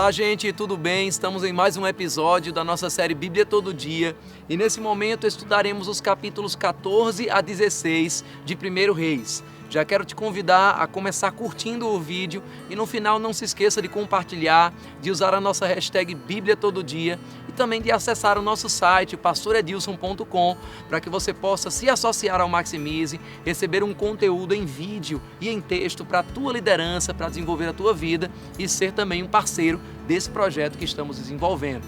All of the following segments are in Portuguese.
Olá, gente, tudo bem? Estamos em mais um episódio da nossa série Bíblia Todo Dia e nesse momento estudaremos os capítulos 14 a 16 de 1 Reis. Já quero te convidar a começar curtindo o vídeo e no final não se esqueça de compartilhar, de usar a nossa hashtag Bíblia Todo Dia e também de acessar o nosso site pastoredilson.com para que você possa se associar ao Maximize, receber um conteúdo em vídeo e em texto para a tua liderança, para desenvolver a tua vida e ser também um parceiro desse projeto que estamos desenvolvendo.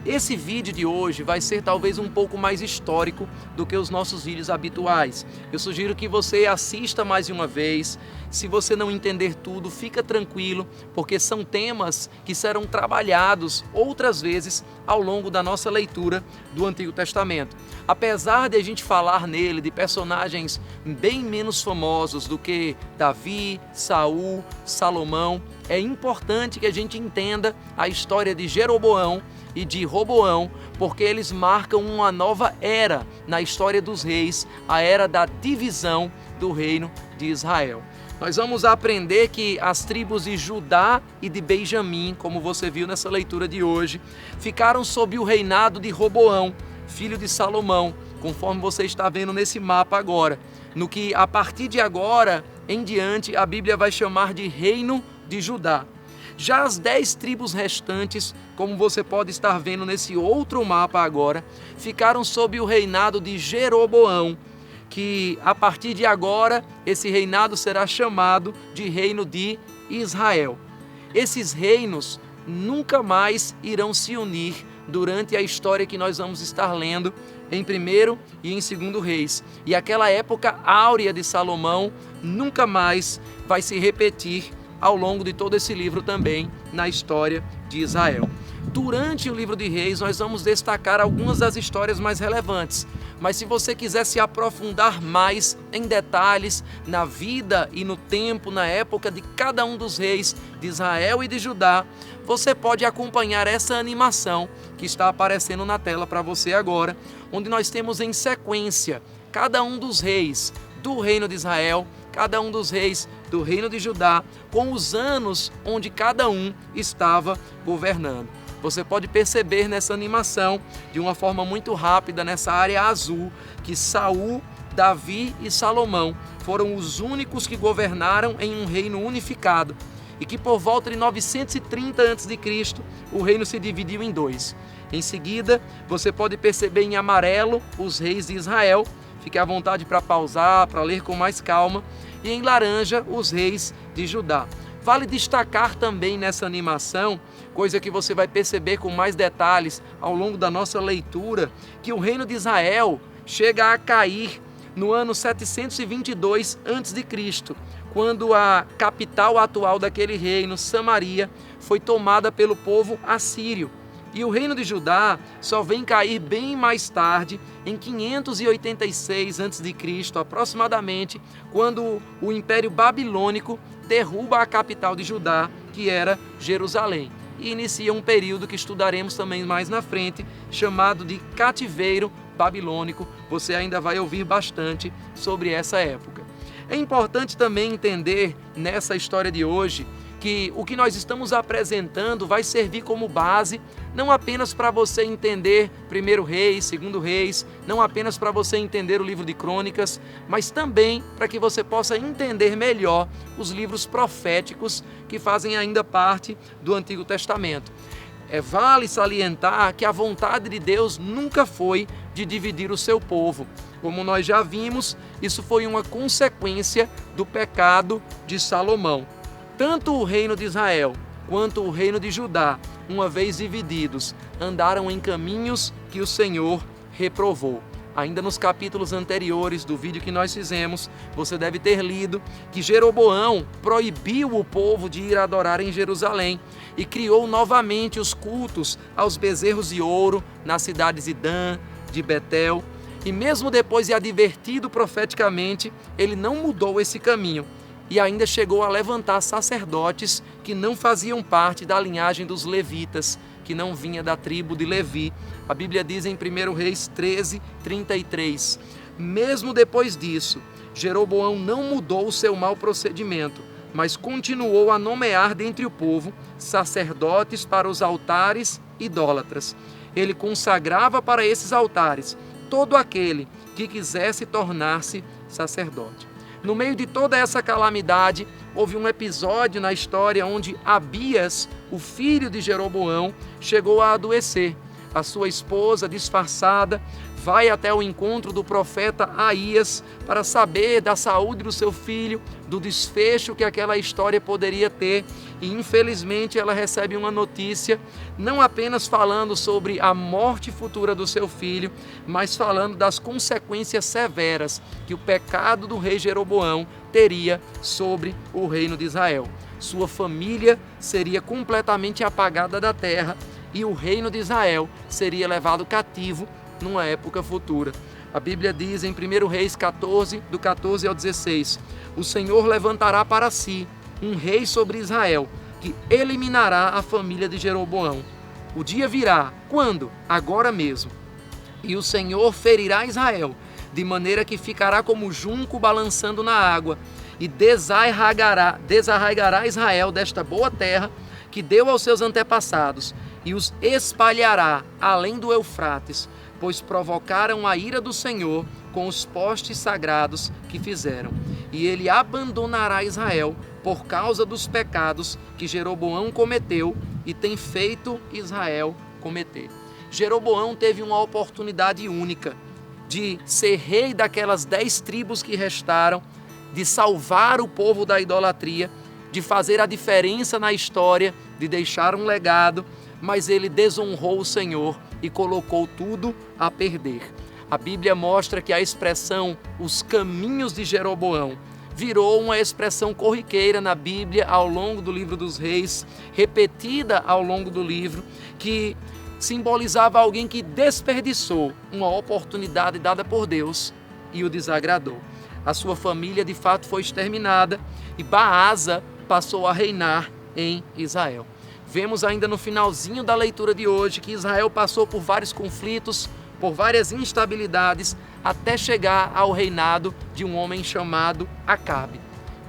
Esse vídeo de hoje vai ser talvez um pouco mais histórico do que os nossos vídeos habituais. Eu sugiro que você assista mais de uma vez. Se você não entender tudo, fica tranquilo, porque são temas que serão trabalhados outras vezes ao longo da nossa leitura do Antigo Testamento. Apesar de a gente falar nele de personagens bem menos famosos do que Davi, Saul, Salomão, é importante que a gente entenda a história de Jeroboão e de Roboão, porque eles marcam uma nova era na história dos reis, a era da divisão do reino de Israel. Nós vamos aprender que as tribos de Judá e de Benjamim, como você viu nessa leitura de hoje, ficaram sob o reinado de Roboão, filho de Salomão, conforme você está vendo nesse mapa agora, no que a partir de agora em diante a Bíblia vai chamar de Reino de Judá. Já as 10 tribos restantes, como você pode estar vendo nesse outro mapa agora, ficaram sob o reinado de Jeroboão, que a partir de agora esse reinado será chamado de Reino de Israel. Esses reinos nunca mais irão se unir durante a história que nós vamos estar lendo em 1º e em 2º Reis. E aquela época áurea de Salomão nunca mais vai se repetir ao longo de todo esse livro também na história de Israel. Durante o livro de Reis nós vamos destacar algumas das histórias mais relevantes, mas se você quiser se aprofundar mais em detalhes na vida e no tempo, na época de cada um dos reis de Israel e de Judá, você pode acompanhar essa animação que está aparecendo na tela para você agora, onde nós temos em sequência cada um dos reis do reino de Israel, cada um dos reis do reino de Judá, com os anos onde cada um estava governando. Você pode perceber nessa animação, de uma forma muito rápida, nessa área azul, que Saul, Davi e Salomão foram os únicos que governaram em um reino unificado e que por volta de 930 a.C. o reino se dividiu em dois. Em seguida, você pode perceber em amarelo os reis de Israel. Fique à vontade para pausar, para ler com mais calma. E em laranja, os reis de Judá. Vale destacar também nessa animação, coisa que você vai perceber com mais detalhes ao longo da nossa leitura, que o reino de Israel chega a cair no ano 722 a.C., quando a capital atual daquele reino, Samaria, foi tomada pelo povo assírio. E o reino de Judá só vem cair bem mais tarde, em 586 a.C., aproximadamente, quando o Império Babilônico derruba a capital de Judá, que era Jerusalém. E inicia um período que estudaremos também mais na frente, chamado de cativeiro babilônico. Você ainda vai ouvir bastante sobre essa época. É importante também entender nessa história de hoje que o que nós estamos apresentando vai servir como base não apenas para você entender 1º Reis, 2º Reis, não apenas para você entender o livro de Crônicas, mas também para que você possa entender melhor os livros proféticos que fazem ainda parte do Antigo Testamento. Vale salientar que a vontade de Deus nunca foi de dividir o seu povo. Como nós já vimos, isso foi uma consequência do pecado de Salomão. Tanto o reino de Israel quanto o reino de Judá, uma vez divididos, andaram em caminhos que o Senhor reprovou. Ainda nos capítulos anteriores do vídeo que nós fizemos, você deve ter lido que Jeroboão proibiu o povo de ir adorar em Jerusalém e criou novamente os cultos aos bezerros de ouro nas cidades de Dan, de Betel. E mesmo depois de advertido profeticamente, ele não mudou esse caminho. E ainda chegou a levantar sacerdotes que não faziam parte da linhagem dos levitas, que não vinha da tribo de Levi. A Bíblia diz em 1 Reis 13:33, mesmo depois disso, Jeroboão não mudou o seu mau procedimento, mas continuou a nomear dentre o povo sacerdotes para os altares idólatras. Ele consagrava para esses altares todo aquele que quisesse tornar-se sacerdote. No meio de toda essa calamidade, houve um episódio na história onde Abias, o filho de Jeroboão, chegou a adoecer. A sua esposa, disfarçada, vai até o encontro do profeta Aías para saber da saúde do seu filho, do desfecho que aquela história poderia ter. E infelizmente ela recebe uma notícia, não apenas falando sobre a morte futura do seu filho, mas falando das consequências severas que o pecado do rei Jeroboão teria sobre o reino de Israel. Sua família seria completamente apagada da terra e o reino de Israel seria levado cativo numa época futura. A Bíblia diz em 1 Reis 14, do 14 ao 16, o Senhor levantará para si um rei sobre Israel, que eliminará a família de Jeroboão. O dia virá, quando? Agora mesmo. E o Senhor ferirá Israel, de maneira que ficará como junco balançando na água, e desarraigará Israel desta boa terra que deu aos seus antepassados, e os espalhará além do Eufrates, pois provocaram a ira do Senhor com os postes sagrados que fizeram. E ele abandonará Israel por causa dos pecados que Jeroboão cometeu e tem feito Israel cometer. Jeroboão teve uma oportunidade única de ser rei daquelas 10 tribos que restaram, de salvar o povo da idolatria, de fazer a diferença na história, de deixar um legado, mas ele desonrou o Senhor e colocou tudo a perder. A Bíblia mostra que a expressão os caminhos de Jeroboão virou uma expressão corriqueira na Bíblia ao longo do livro dos Reis, repetida ao longo do livro, que simbolizava alguém que desperdiçou uma oportunidade dada por Deus e o desagradou. A sua família de fato foi exterminada e Baasa passou a reinar em Israel. Vemos ainda no finalzinho da leitura de hoje que Israel passou por vários conflitos, por várias instabilidades, até chegar ao reinado de um homem chamado Acabe.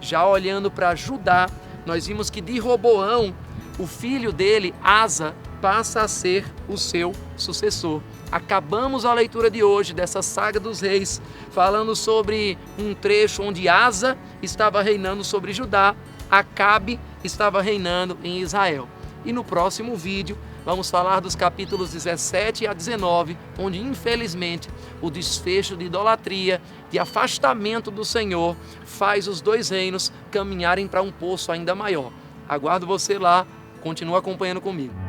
Já olhando para Judá, nós vimos que de Roboão, o filho dele, Asa, passa a ser o seu sucessor. Acabamos a leitura de hoje dessa saga dos reis, falando sobre um trecho onde Asa estava reinando sobre Judá, Acabe estava reinando em Israel. E no próximo vídeo vamos falar dos capítulos 17 a 19, onde infelizmente o desfecho de idolatria, de afastamento do Senhor, faz os dois reinos caminharem para um poço ainda maior. Aguardo você lá, continua acompanhando comigo.